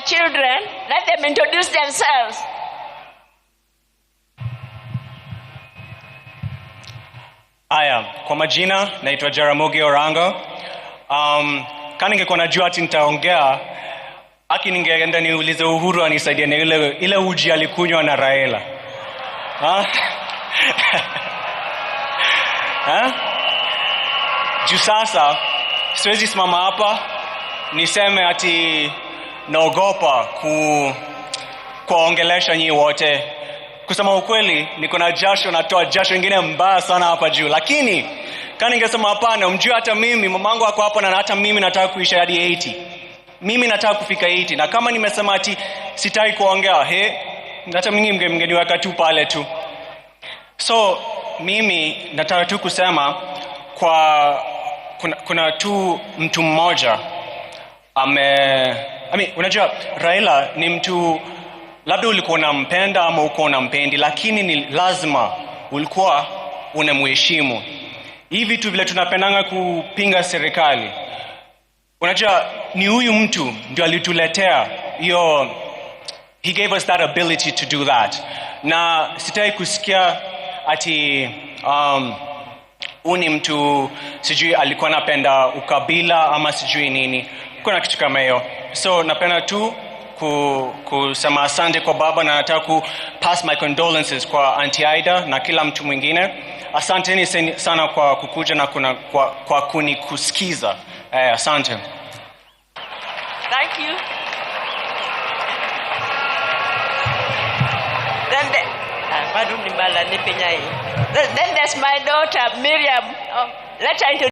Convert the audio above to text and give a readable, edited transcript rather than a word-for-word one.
our children. Let them introduce themselves. Aya, kwa majina naitwa Jaramogi Orango. Kama ningekuwa najua ati nitaongea, ningeenda niulize Uhuru anisaidie na ile uji alikunywa na Raila. Juu sasa siwezi simama hapa niseme ati naogopa kuongelesha nyinyi wote. Kusema ukweli, niko na jasho, natoa jasho ingine mbaya sana hapa juu. Lakini kama ningesema hapana, mjue hata mimi mamangu wako hapa na hata mimi nataka kuisha hadi 80. Mimi nataka kufika 80. Na kama nimesema ati sitaki kuongea, hata mimi mngeniweka tu pale tu. So mimi nataka tu kusema kuna tu mtu mmoja unajua Raila ni mtu, labda ulikuwa unampenda ama uko unampendi, lakini ni lazima ulikuwa unamheshimu. Hivi vitu vile tunapendanga kupinga serikali, unajua ni huyu mtu ndio alituletea hiyo, he gave us that ability to do that. Na sitaki kusikia ati ni mtu sijui alikuwa anapenda ukabila ama sijui nini. Kuna kitu kama hiyo. So napenda tu kusema asante kwa baba, na nataka ku pass my condolences kwa Auntie Aida na kila mtu mwingine. Asanteni sana kwa kukuja na kwa kunikusikiza. Asante. Thank you. Then there's my daughter Miriam. Let her introduce